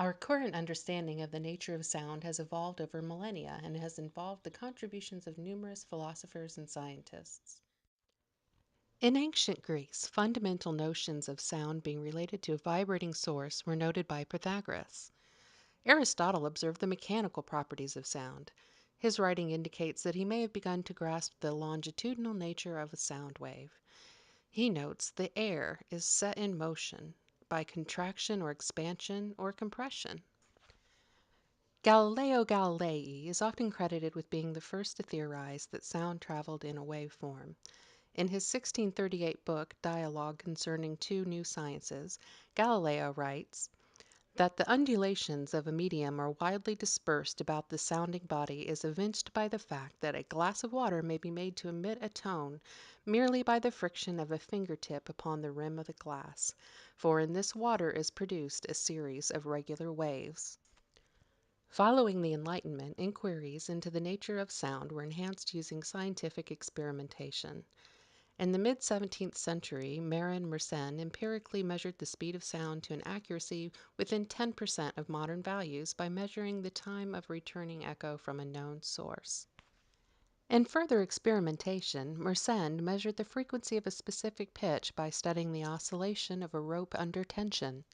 Our current understanding of the nature of sound has evolved over millennia and has involved the contributions of numerous philosophers and scientists. In ancient Greece, fundamental notions of sound being related to a vibrating source were noted by Pythagoras. Aristotle observed the mechanical properties of sound. His writing indicates that he may have begun to grasp the longitudinal nature of a sound wave. He notes the air is set in motion by contraction or expansion or compression. Galileo Galilei is often credited with being the first to theorize that sound traveled in a wave form. In his 1638 book, Dialogue Concerning Two New Sciences, Galileo writes that the undulations of a medium are widely dispersed about the sounding body is evinced by the fact that a glass of water may be made to emit a tone merely by the friction of a fingertip upon the rim of the glass, for in this water is produced a series of regular waves. Following the Enlightenment, inquiries into the nature of sound were enhanced using scientific experimentation. In the mid-17th century, Marin Mersenne empirically measured the speed of sound to an accuracy within 10% of modern values by measuring the time of returning echo from a known source. In further experimentation, Mersenne measured the frequency of a specific pitch by studying the oscillation of a rope under tension.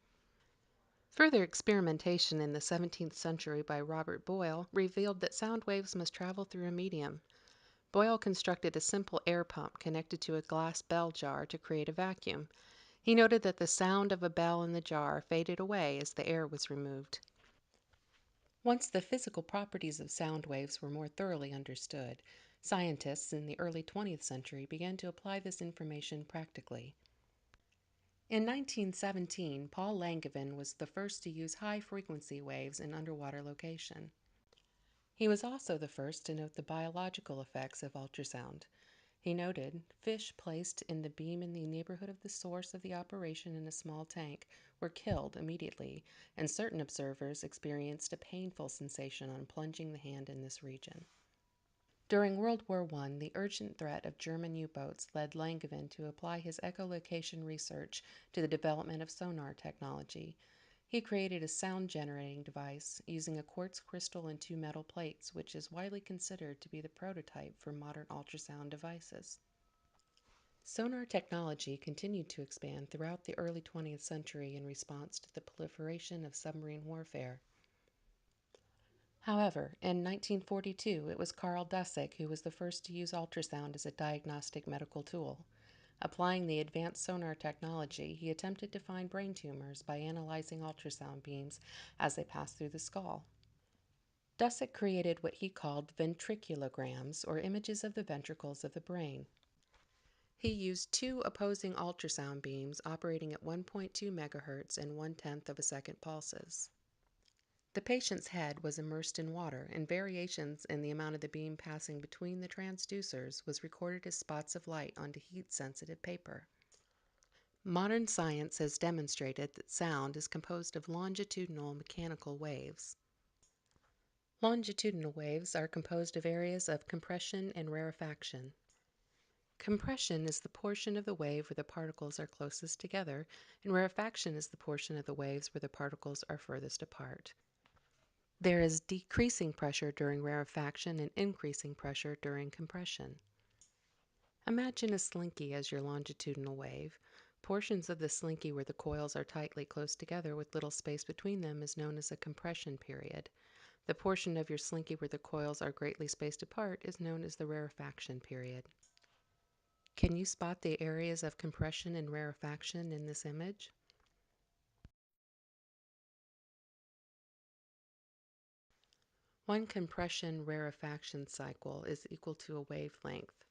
Further experimentation in the 17th century by Robert Boyle revealed that sound waves must travel through a medium. Boyle constructed a simple air pump connected to a glass bell jar to create a vacuum. He noted that the sound of a bell in the jar faded away as the air was removed. Once the physical properties of sound waves were more thoroughly understood, scientists in the early 20th century began to apply this information practically. In 1917, Paul Langevin was the first to use high-frequency waves in underwater location. He was also the first to note the biological effects of ultrasound. He noted, fish placed in the beam in the neighborhood of the source of the operation in a small tank were killed immediately, and certain observers experienced a painful sensation on plunging the hand in this region. During World War I, the urgent threat of German U-boats led Langevin to apply his echolocation research to the development of sonar technology. He created a sound-generating device using a quartz crystal and two metal plates, which is widely considered to be the prototype for modern ultrasound devices. Sonar technology continued to expand throughout the early 20th century in response to the proliferation of submarine warfare. However, in 1942, it was Carl Dusek who was the first to use ultrasound as a diagnostic medical tool. Applying the advanced sonar technology, he attempted to find brain tumors by analyzing ultrasound beams as they passed through the skull. Dusek created what he called ventriculograms, or images of the ventricles of the brain. He used two opposing ultrasound beams operating at 1.2 megahertz and 1/10 of a second pulses. The patient's head was immersed in water, and variations in the amount of the beam passing between the transducers was recorded as spots of light onto heat-sensitive paper. Modern science has demonstrated that sound is composed of longitudinal mechanical waves. Longitudinal waves are composed of areas of compression and rarefaction. Compression is the portion of the wave where the particles are closest together, and rarefaction is the portion of the waves where the particles are furthest apart. There is decreasing pressure during rarefaction and increasing pressure during compression. Imagine a slinky as your longitudinal wave. Portions of the slinky where the coils are tightly close together with little space between them is known as a compression period. The portion of your slinky where the coils are greatly spaced apart is known as the rarefaction period. Can you spot the areas of compression and rarefaction in this image? One compression rarefaction cycle is equal to a wavelength.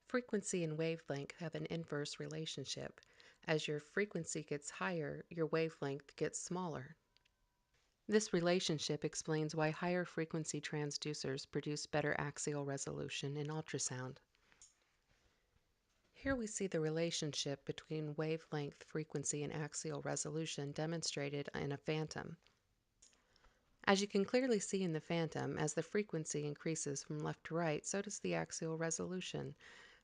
Frequency and wavelength have an inverse relationship. As your frequency gets higher, your wavelength gets smaller. This relationship explains why higher frequency transducers produce better axial resolution in ultrasound. Here we see the relationship between wavelength, frequency, and axial resolution demonstrated in a phantom. As you can clearly see in the phantom, as the frequency increases from left to right, so does the axial resolution.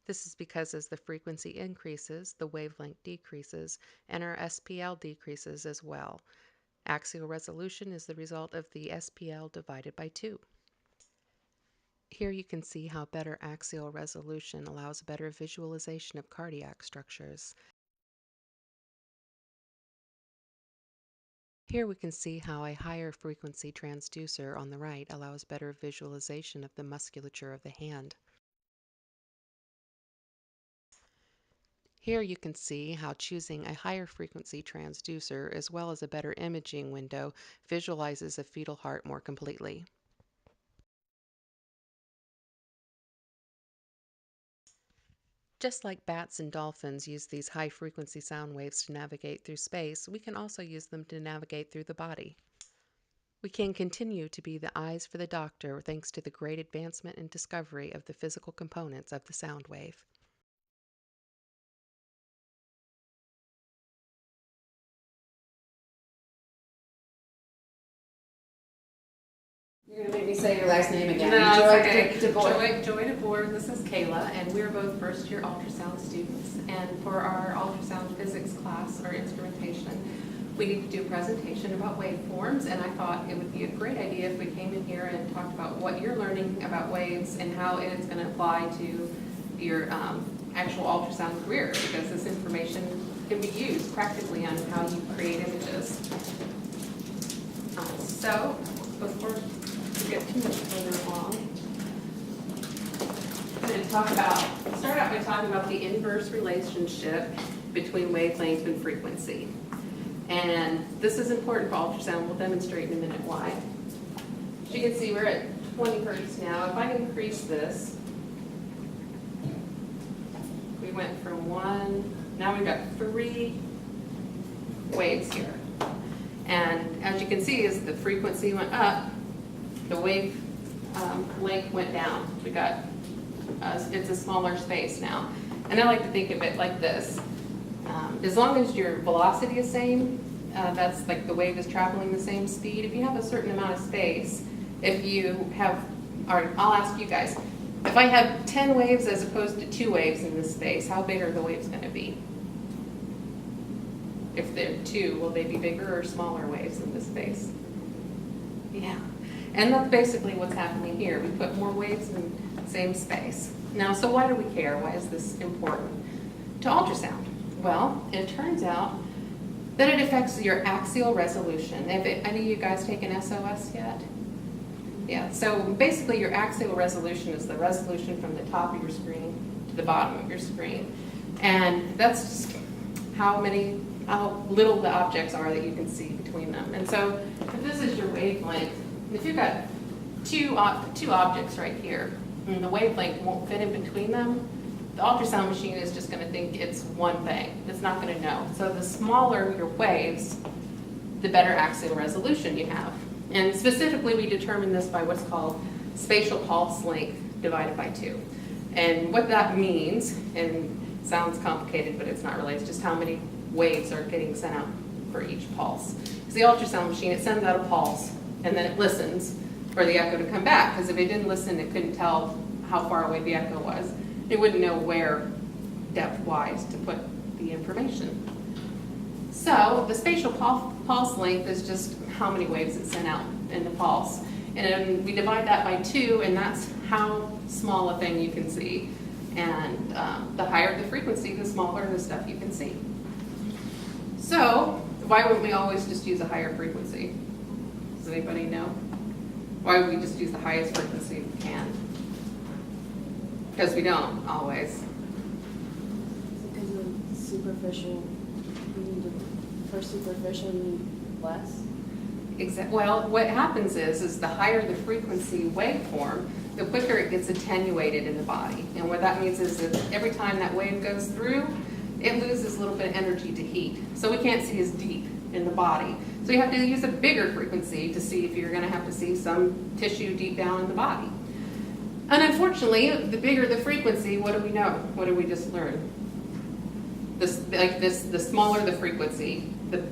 This is because as the frequency increases, the wavelength decreases, and our SPL decreases as well. Axial resolution is the result of the SPL divided by 2. Here you can see how better axial resolution allows better visualization of cardiac structures. Here we can see how a higher frequency transducer on the right allows better visualization of the musculature of the hand. Here you can see how choosing a higher frequency transducer as well as a better imaging window visualizes a fetal heart more completely. Just like bats and dolphins use these high-frequency sound waves to navigate through space, we can also use them to navigate through the body. We can continue to be the eyes for the doctor thanks to the great advancement and discovery of the physical components of the sound wave. You're going to make me say your last name again. No, Joy it's okay. DeBoer. Joy DeBoer, this is Kayla, and we're both first-year ultrasound students. And for our ultrasound physics class, or instrumentation, we need to do a presentation about waveforms, and I thought it would be a great idea if we came in here and talked about what you're learning about waves and how it's going to apply to your actual ultrasound career, because this information can be used practically on how you create images. So, before we get too much further along, I'm going to start out by talking about the inverse relationship between wavelength and frequency. And this is important for ultrasound. We'll demonstrate in a minute why. As you can see, we're at 20 hertz now. If I increase this, we went from 1, now we've got 3 waves here. And as you can see, as the frequency went up, the wave length went down. We got, it's a smaller space now. And I like to think of it like this. As long as your velocity is same, that's like the wave is traveling the same speed. If you have a certain amount of space, if you have, or I'll ask you guys, if I have 10 waves as opposed to 2 waves in this space, how big are the waves going to be? If they're 2, will they be bigger or smaller waves in this space? Yeah. And that's basically what's happening here. We put more waves in the same space. Now, so why do we care? Why is this important to ultrasound? Well, it turns out that it affects your axial resolution. Have any of you guys taken SOS yet? Yeah, so basically your axial resolution is the resolution from the top of your screen to the bottom of your screen. And that's just how little the objects are that you can see between them. And so if this is your wavelength, if you've got two objects right here, and the wavelength won't fit in between them, the ultrasound machine is just going to think it's one thing. It's not going to know. So the smaller your waves, the better axial resolution you have. And specifically, we determine this by what's called spatial pulse length divided by 2. And what that means, and it sounds complicated, but it's not really, it's just how many waves are getting sent out for each pulse. Because the ultrasound machine, it sends out a pulse, and then it listens for the echo to come back. Because if it didn't listen, it couldn't tell how far away the echo was. It wouldn't know where depth-wise to put the information. So the spatial pulse length is just how many waves it's sent out in the pulse. And then we divide that by 2, and that's how small a thing you can see. And the higher the frequency, the smaller the stuff you can see. So why wouldn't we always just use a higher frequency? Does anybody know? Why would we just use the highest frequency we can? Because we don't always. Because of superficial, for superficial, you need less? Well, what happens is the higher the frequency waveform, the quicker it gets attenuated in the body. And what that means is that every time that wave goes through, it loses a little bit of energy to heat. So we can't see as deep in the body. So you have to use a bigger frequency to see if you're going to have to see some tissue deep down in the body. And unfortunately, the bigger the frequency, what do we know? What did we just learn? The smaller the frequency, did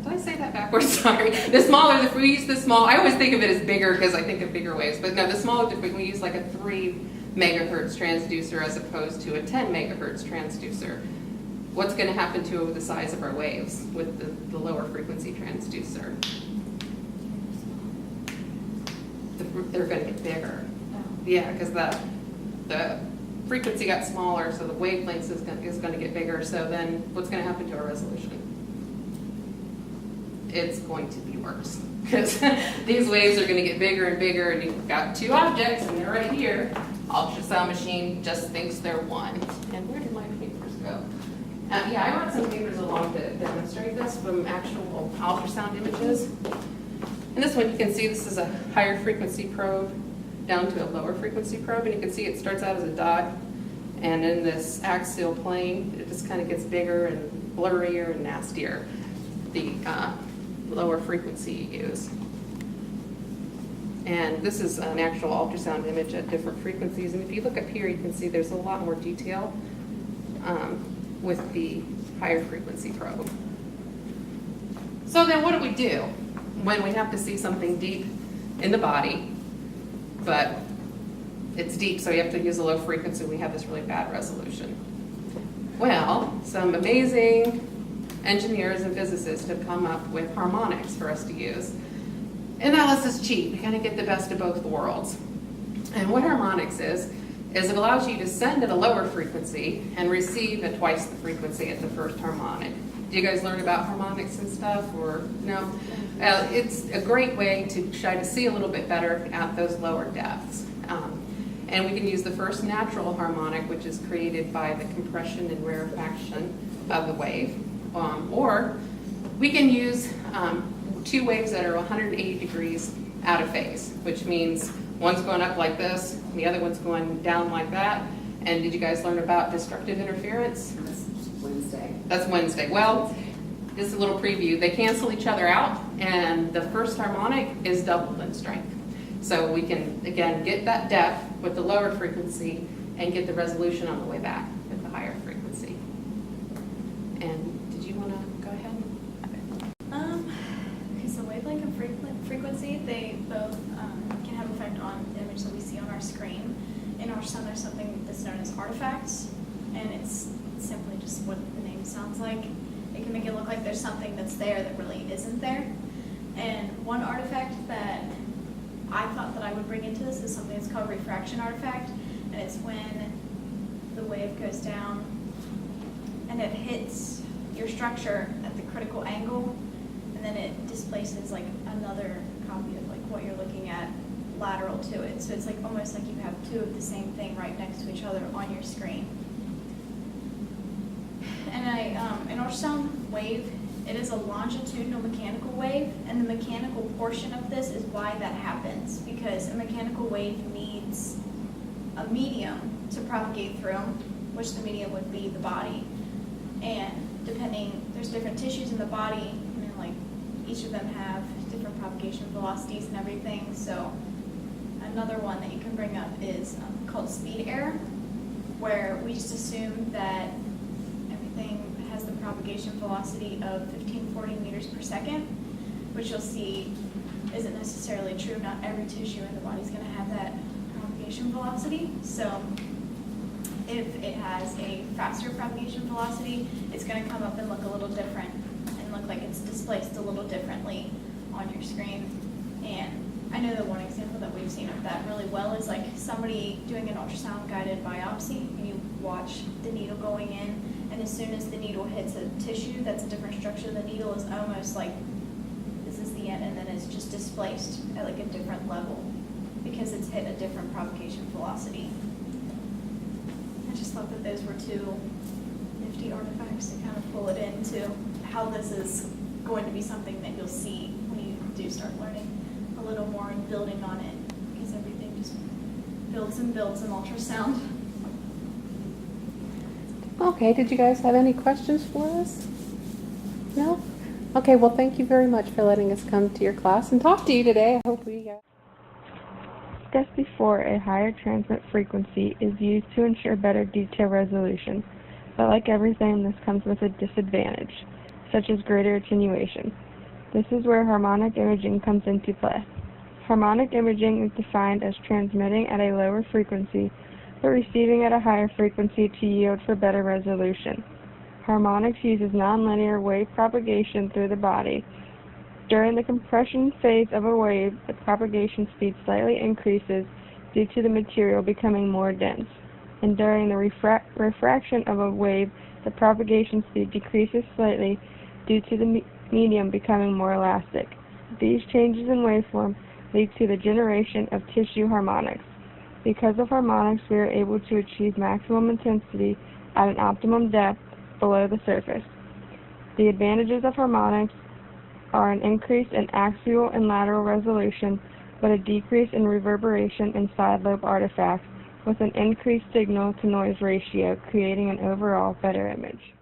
I say that backwards? Sorry. The smaller we use the small. I always think of it as bigger because I think of bigger waves, but no, the smaller we use like a 3 megahertz transducer as opposed to a 10 megahertz transducer. what's going to happen to the size of our waves with the lower frequency transducer? They're going to get bigger. Yeah, because the frequency got smaller, so the wavelength is going to get bigger. So then what's going to happen to our resolution? It's going to be worse, because these waves are going to get bigger and bigger, and you've got two objects, and they're right here. Ultrasound machine just thinks they're one. And where did my papers go? Yeah, I brought some papers along to demonstrate this from actual ultrasound images. And this one, you can see this is a higher frequency probe down to a lower frequency probe, and you can see it starts out as a dot, and in this axial plane, it just kind of gets bigger and blurrier and nastier, the lower frequency you use. And this is an actual ultrasound image at different frequencies, and if you look up here, you can see there's a lot more detail with the higher frequency probe. So then what do we do when we have to see something deep in the body, but it's deep, so you have to use a low frequency, we have this really bad resolution? Well, some amazing engineers and physicists have come up with harmonics for us to use. And that lets us cheat. We kind of get the best of both worlds. And what harmonics is it allows you to send at a lower frequency and receive at twice the frequency at the first harmonic. Do you guys learn about harmonics and stuff, or no? It's a great way to try to see a little bit better at those lower depths. And we can use the first natural harmonic, which is created by the compression and rarefaction of the wave. Or we can use two waves that are 180 degrees out of phase, which means one's going up like this, and the other one's going down like that. And did you guys learn about destructive interference? That's Wednesday. That's Wednesday. Well, just a little preview. They cancel each other out, and the first harmonic is doubled in strength. So we can, again, get that depth with the lower frequency and get the resolution on the way back with the higher frequency. And did you want to go ahead? Okay, so wavelength and frequency, they both can have effect on the image that we see on our screen. In ultrasound, there's something that's known as artifacts, and it's simply just what the name sounds like. It can make it look like there's something that's there that really isn't there. And one artifact that I thought that I would bring into this is something that's called refraction artifact, and it's when the wave goes down and it hits your structure at the critical angle, and then it displaces like another copy of like what you're looking at lateral to it. So it's like almost like you have two of the same thing right next to each other on your screen. And an ultrasound wave, it is a longitudinal mechanical wave, and the mechanical portion of this is why that happens, because a mechanical wave needs a medium to propagate through, which the medium would be the body. And there's different tissues in the body, and like each of them have different propagation velocities and everything. So another one that you can bring up is called speed error, where we just assume that everything has the propagation velocity of 1540 meters per second, which you'll see isn't necessarily true. Not every tissue in the body is going to have that propagation velocity. So if it has a faster propagation velocity, it's going to come up and look a little different and look like it's displaced a little differently on your screen. And I know the one example that we've seen of that really well is like somebody doing an ultrasound guided biopsy, and you watch the needle going in, and as soon as the needle hits a tissue that's a different structure, the needle is almost like this is the end, and then it's just displaced at like a different level because it's hit a different propagation velocity. I just thought that those were two nifty artifacts to kind of pull it into how this is going to be something that you'll see when you do start learning a little more and building on it, because everything just builds and builds in ultrasound. Okay, did you guys have any questions for us? No? Okay, well, thank you very much for letting us come to your class and talk to you today. I hope we Step before a higher transmit frequency is used to ensure better detail resolution, but like everything, this comes with a disadvantage, such as greater attenuation. This is where harmonic imaging comes into play. Harmonic imaging is defined as transmitting at a lower frequency, but receiving at a higher frequency to yield for better resolution. Harmonics uses nonlinear wave propagation through the body. During the compression phase of a wave, the propagation speed slightly increases due to the material becoming more dense, and during the refraction of a wave, the propagation speed decreases slightly due to the medium becoming more elastic. These changes in waveform lead to the generation of tissue harmonics. Because of harmonics, we are able to achieve maximum intensity at an optimum depth below the surface. The advantages of harmonics are an increase in axial and lateral resolution, but a decrease in reverberation and side lobe artifacts, with an increased signal-to-noise ratio, creating an overall better image.